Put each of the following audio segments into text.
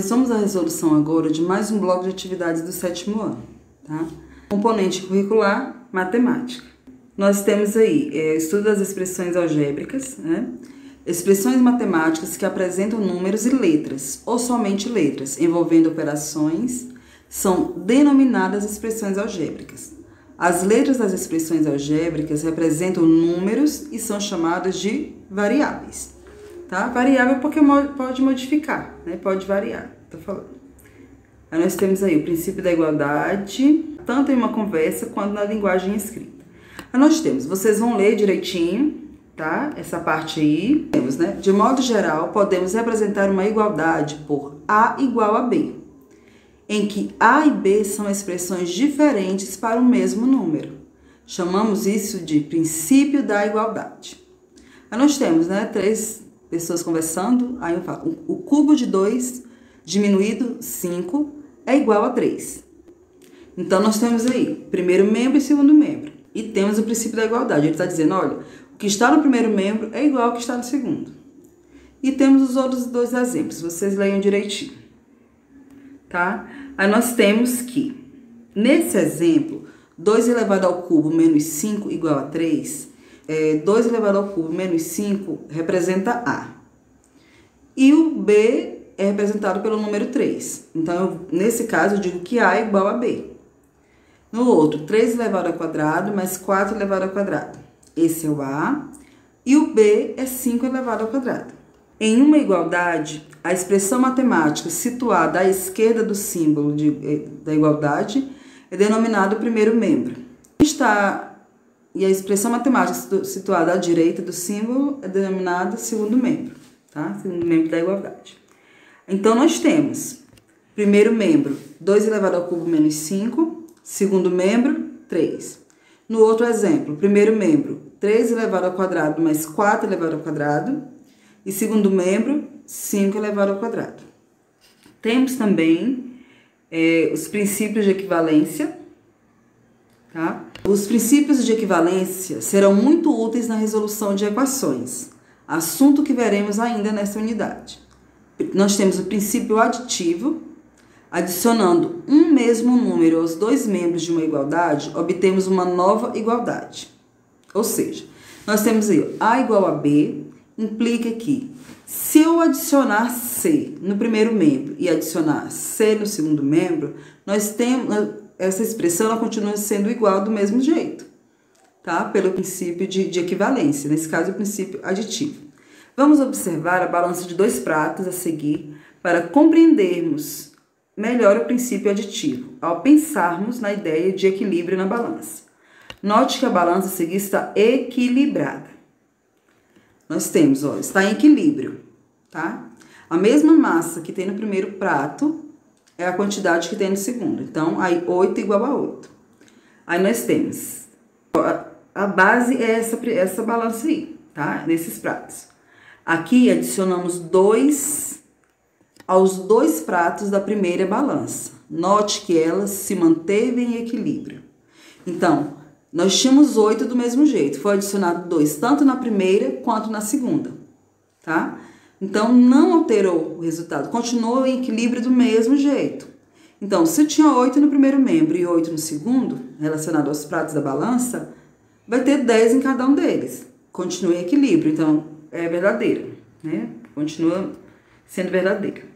Nós vamos à resolução agora de mais um bloco de atividades do 7º ano, tá? Componente curricular, matemática. Nós temos aí estudo das expressões algébricas, né? Expressões matemáticas que apresentam números e letras, ou somente letras, envolvendo operações, são denominadas expressões algébricas. As letras das expressões algébricas representam números e são chamadas de variáveis. Tá? Variável porque pode modificar, né? Pode variar, tô falando. Aí nós temos aí o princípio da igualdade, tanto em uma conversa quanto na linguagem escrita. Aí nós temos, vocês vão ler direitinho, tá? Essa parte aí. Temos, né? De modo geral, podemos representar uma igualdade por A igual a B, em que A e B são expressões diferentes para o mesmo número. Chamamos isso de princípio da igualdade. Aí nós temos, né, três pessoas conversando, aí eu falo, o cubo de 2 diminuído 5 é igual a 3. Então, nós temos aí primeiro membro e segundo membro. E temos o princípio da igualdade. Ele está dizendo, olha, o que está no primeiro membro é igual ao que está no segundo. E temos os outros dois exemplos, vocês leiam direitinho. Tá? Aí nós temos que, nesse exemplo, 2 elevado ao cubo menos 5 igual a 3, 2 elevado ao cubo menos 5 representa A. E o B é representado pelo número 3. Então, nesse caso, eu digo que A é igual a B. No outro, 3 elevado ao quadrado mais 4 elevado ao quadrado. Esse é o A. E o B é 5 elevado ao quadrado. Em uma igualdade, a expressão matemática situada à esquerda do símbolo da igualdade é denominada o primeiro membro. E a expressão matemática situada à direita do símbolo é denominada segundo membro, tá? Segundo membro da igualdade. Então, nós temos primeiro membro, 2 elevado ao cubo menos 5, segundo membro, 3. No outro exemplo, primeiro membro, 3 elevado ao quadrado mais 4 elevado ao quadrado, e segundo membro, 5 elevado ao quadrado. Temos também os princípios de equivalência, tá? Os princípios de equivalência serão muito úteis na resolução de equações, assunto que veremos ainda nessa unidade. Nós temos o princípio aditivo. Adicionando um mesmo número aos dois membros de uma igualdade, obtemos uma nova igualdade. Ou seja, nós temos aí A igual a B, implica que se eu adicionar C no primeiro membro e adicionar C no segundo membro, nós temos essa expressão, ela continua sendo igual do mesmo jeito, tá? Pelo princípio de equivalência, nesse caso o princípio aditivo. Vamos observar a balança de dois pratos a seguir para compreendermos melhor o princípio aditivo, ao pensarmos na ideia de equilíbrio na balança. Note que a balança a seguir está equilibrada. Nós temos, ó, está em equilíbrio, tá? A mesma massa que tem no primeiro prato é a quantidade que tem no segundo. Então, aí 8 igual a 8. Aí nós temos, a base é essa balança aí, tá? Nesses pratos. Aqui adicionamos 2 aos dois pratos da primeira balança. Note que elas se manteve em equilíbrio. Então, nós tínhamos 8 do mesmo jeito. Foi adicionado 2 tanto na primeira quanto na segunda, tá? Então, não alterou o resultado. Continuou em equilíbrio do mesmo jeito. Então, se tinha 8 no primeiro membro e 8 no segundo, relacionado aos pratos da balança, vai ter 10 em cada um deles. Continua em equilíbrio. Então, é verdadeira, né? Continua sendo verdadeira.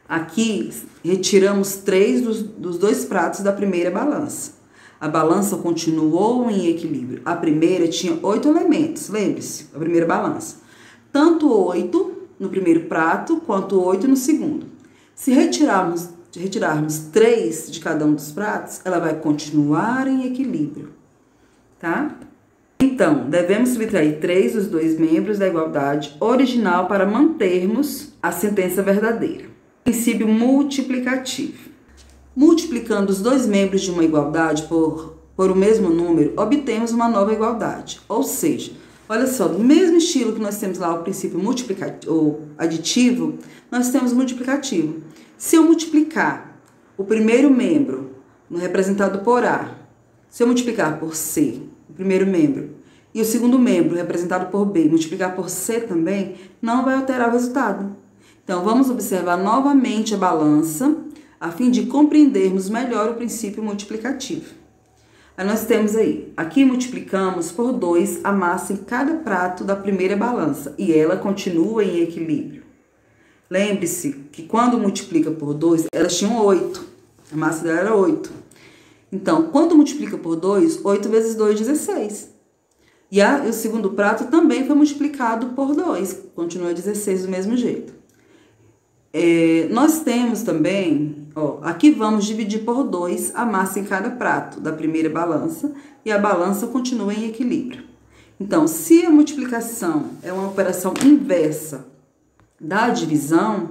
Aqui, retiramos 3 dos dois pratos da primeira balança. A balança continuou em equilíbrio. A primeira tinha 8 elementos, lembre-se, a primeira balança. Tanto 8 no primeiro prato, quanto 8 no segundo. Se retirarmos 3 de cada um dos pratos, ela vai continuar em equilíbrio, tá? Então, devemos subtrair 3 dos dois membros da igualdade original para mantermos a sentença verdadeira. Princípio multiplicativo. Multiplicando os dois membros de uma igualdade por o mesmo número, obtemos uma nova igualdade. Ou seja, olha só, do mesmo estilo que nós temos lá o princípio multiplicativo ou aditivo, nós temos multiplicativo. Se eu multiplicar o primeiro membro representado por A, se eu multiplicar por C, o primeiro membro, e o segundo membro representado por B, multiplicar por C também, não vai alterar o resultado. Então, vamos observar novamente a balança, a fim de compreendermos melhor o princípio multiplicativo. Aí nós temos aí, aqui multiplicamos por 2 a massa em cada prato da primeira balança, e ela continua em equilíbrio. Lembre-se que quando multiplica por 2, elas tinham 8, a massa dela era 8. Então, quando multiplica por 2, 8 vezes 2, 16. E o segundo prato também foi multiplicado por 2, continua 16 do mesmo jeito. Nós temos também, aqui vamos dividir por 2 a massa em cada prato da primeira balança e a balança continua em equilíbrio. Então, se a multiplicação é uma operação inversa da divisão,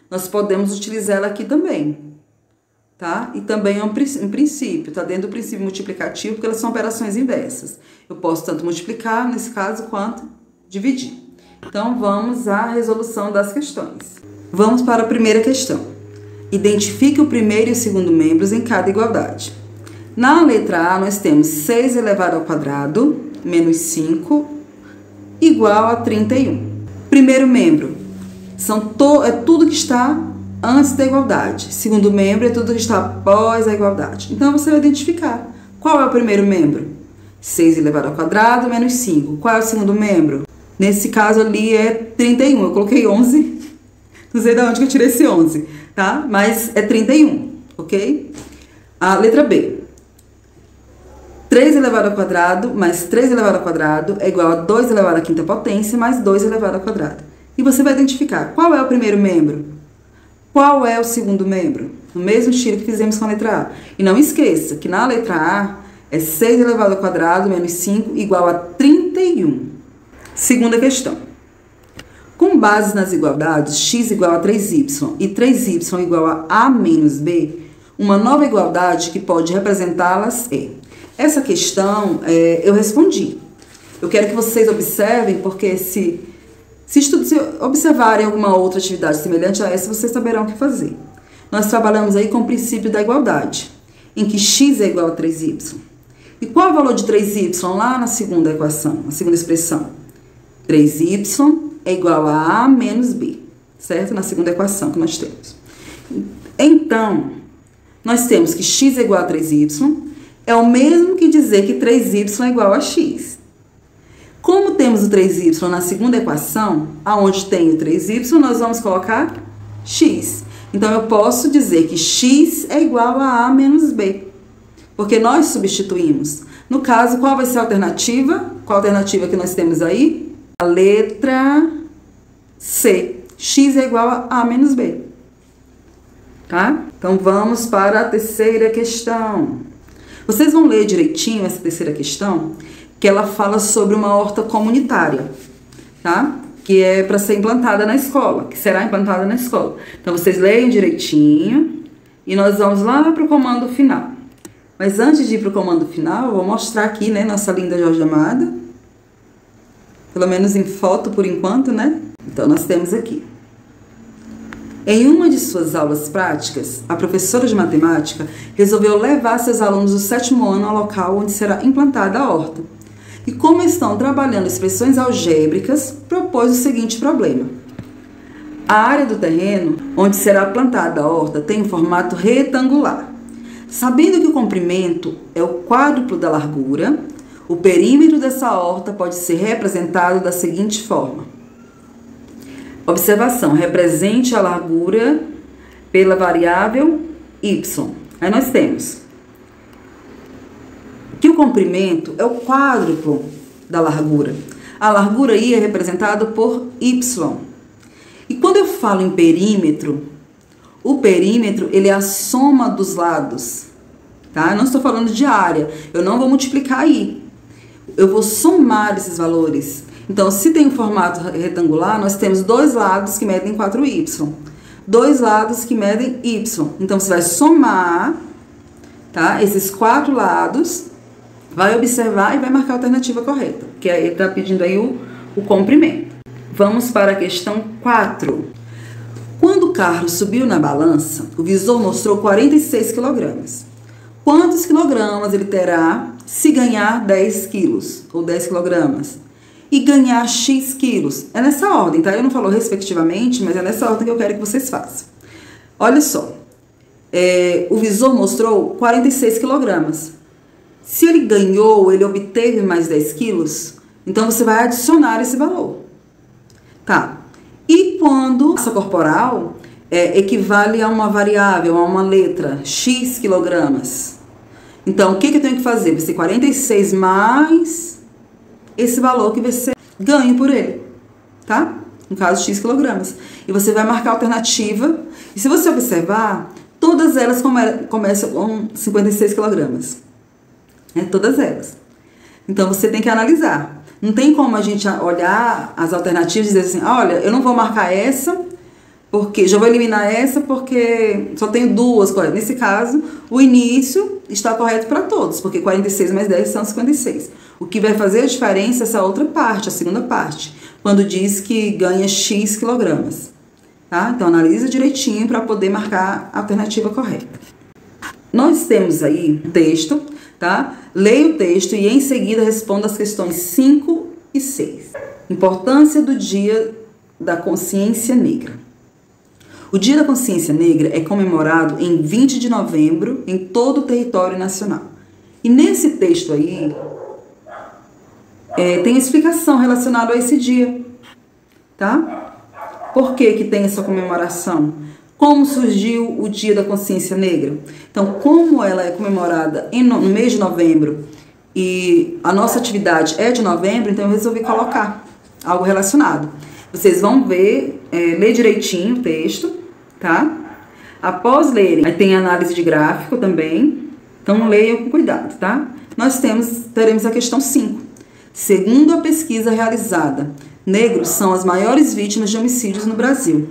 nós podemos utilizar ela aqui também, tá? E também é um princípio, tá dentro do princípio multiplicativo, porque elas são operações inversas. Eu posso tanto multiplicar, nesse caso, quanto dividir. Então, vamos à resolução das questões. Vamos para a primeira questão. Identifique o primeiro e o segundo membros em cada igualdade. Na letra A, nós temos 6 elevado ao quadrado menos 5 igual a 31. Primeiro membro é tudo que está antes da igualdade. Segundo membro é tudo que está após a igualdade. Então, você vai identificar. Qual é o primeiro membro? 6 elevado ao quadrado menos 5. Qual é o segundo membro? Nesse caso ali é 31. Eu coloquei 11. Não sei de onde que eu tirei esse 11, tá? Mas é 31, ok? A letra B. 3 elevado ao quadrado mais 3 elevado ao quadrado é igual a 2 elevado à quinta potência mais 2 elevado ao quadrado. E você vai identificar qual é o primeiro membro, qual é o segundo membro, no mesmo estilo que fizemos com a letra A. E não esqueça que na letra A é 6 elevado ao quadrado menos 5 igual a 31. Segunda questão. Com base nas igualdades x igual a 3y e 3y igual a menos b, uma nova igualdade que pode representá-las é... Essa questão eu respondi. Eu quero que vocês observem, porque se observarem alguma outra atividade semelhante a essa, vocês saberão o que fazer. Nós trabalhamos aí com o princípio da igualdade, em que x é igual a 3y. E qual é o valor de 3y lá na segunda equação, na segunda expressão? 3y é igual a menos b, certo? Na segunda equação que nós temos. Então, nós temos que x é igual a 3y, é o mesmo que dizer que 3y é igual a x. Como temos o 3y na segunda equação, aonde tem o 3y, nós vamos colocar x. Então, eu posso dizer que x é igual a menos b, porque nós substituímos. No caso, qual vai ser a alternativa? Qual a alternativa que nós temos aí? A letra C. X é igual a menos b. Tá? Então, vamos para a terceira questão. Vocês vão ler direitinho essa terceira questão, que ela fala sobre uma horta comunitária, tá? Que é para ser implantada na escola, que será implantada na escola. Então, vocês leiam direitinho e nós vamos lá para o comando final. Mas antes de ir para o comando final, eu vou mostrar aqui, né, nossa linda Jorge Amada. Pelo menos em foto por enquanto, né? Então, nós temos aqui. Em uma de suas aulas práticas, a professora de matemática resolveu levar seus alunos do 7º ano ao local onde será implantada a horta. E como estão trabalhando expressões algébricas, propôs o seguinte problema. A área do terreno onde será plantada a horta tem um formato retangular. Sabendo que o comprimento é o quádruplo da largura, o perímetro dessa horta pode ser representado da seguinte forma. Observação, represente a largura pela variável y. Aí nós temos que o comprimento é o quádruplo da largura. A largura aí é representada por y. E quando eu falo em perímetro, o perímetro ele é a soma dos lados. Tá? Eu não estou falando de área, eu não vou multiplicar aí. Eu vou somar esses valores. Então, se tem um formato retangular, nós temos dois lados que medem 4y. Dois lados que medem y. Então, você vai somar, tá, esses 4 lados, vai observar e vai marcar a alternativa correta. Que aí ele está pedindo aí o comprimento. Vamos para a questão 4. Quando o carro subiu na balança, o visor mostrou 46 kg. Quantos quilogramas ele terá se ganhar 10 quilos ou 10 kg? e ganhar X quilos. É nessa ordem, tá? Eu não falo respectivamente, mas é nessa ordem que eu quero que vocês façam. Olha só, o visor mostrou 46 quilogramas. Se ele ganhou, ele obteve mais 10 quilos, então você vai adicionar esse valor. Tá? E quando a massa corporal equivale a uma variável, a uma letra, X quilogramas. Então, o que eu tenho que fazer? Vai ser 46 mais esse valor que vai ser ganho por ele, tá? No caso, X quilogramas. E você vai marcar a alternativa. E se você observar, todas elas começam com 56 quilogramas. Todas elas. Então, você tem que analisar. Não tem como a gente olhar as alternativas e dizer assim, olha, eu não vou marcar essa, porque já vou eliminar essa porque só tenho duas corretas. Nesse caso, o início está correto para todos, porque 46 mais 10 são 56. O que vai fazer a diferença é essa outra parte, a segunda parte, quando diz que ganha X quilogramas. Tá? Então, analisa direitinho para poder marcar a alternativa correta. Nós temos aí um texto, tá? Leia o texto e em seguida responda as questões 5 e 6. Importância do Dia da Consciência Negra. O Dia da Consciência Negra é comemorado em 20 de novembro em todo o território nacional. E nesse texto aí, tem explicação relacionada a esse dia, tá? Por que tem essa comemoração? Como surgiu o Dia da Consciência Negra? Então, como ela é comemorada no mês de novembro e a nossa atividade é de novembro, então eu resolvi colocar algo relacionado. Vocês vão ver, ler direitinho o texto, tá? Após lerem, aí tem análise de gráfico também, então leiam com cuidado, tá? Nós teremos a questão 5. Segundo a pesquisa realizada, negros são as maiores vítimas de homicídios no Brasil.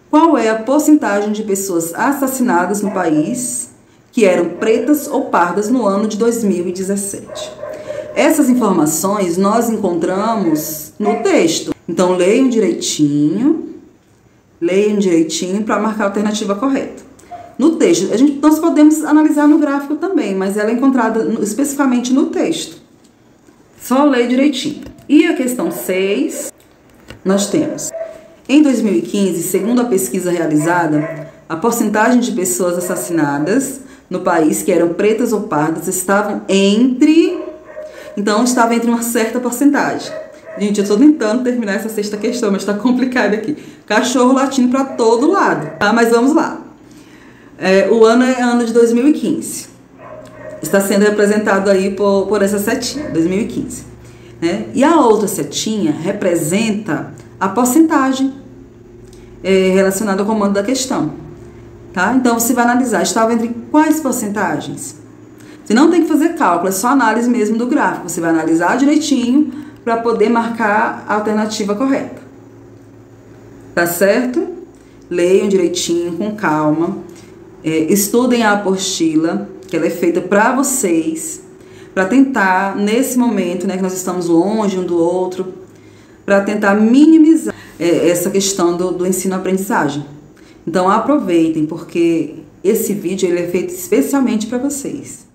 Qual é a porcentagem de pessoas assassinadas no país que eram pretas ou pardas no ano de 2017? Essas informações nós encontramos no texto. Então, leiam direitinho para marcar a alternativa correta. No texto, nós podemos analisar no gráfico também, mas ela é encontrada especificamente no texto. Só leia direitinho. E a questão 6, nós temos... Em 2015, segundo a pesquisa realizada, a porcentagem de pessoas assassinadas no país que eram pretas ou pardas estava entre uma certa porcentagem. Gente, eu estou tentando terminar essa 6ª questão, mas está complicado aqui. Cachorro latindo para todo lado, tá? Mas vamos lá. O ano é ano de 2015. Está sendo representado aí por essa setinha, 2015. Né? E a outra setinha representa a porcentagem relacionada ao comando da questão. Tá? Então, você vai analisar, estava entre quais porcentagens? Você não tem que fazer cálculo, é só análise mesmo do gráfico. Você vai analisar direitinho para poder marcar a alternativa correta. Tá certo? Leiam direitinho, com calma. Estudem a apostila, que ela é feita para vocês, para tentar, nesse momento, né, que nós estamos longe um do outro, para tentar minimizar essa questão do ensino-aprendizagem. Então, aproveitem, porque esse vídeo ele é feito especialmente para vocês.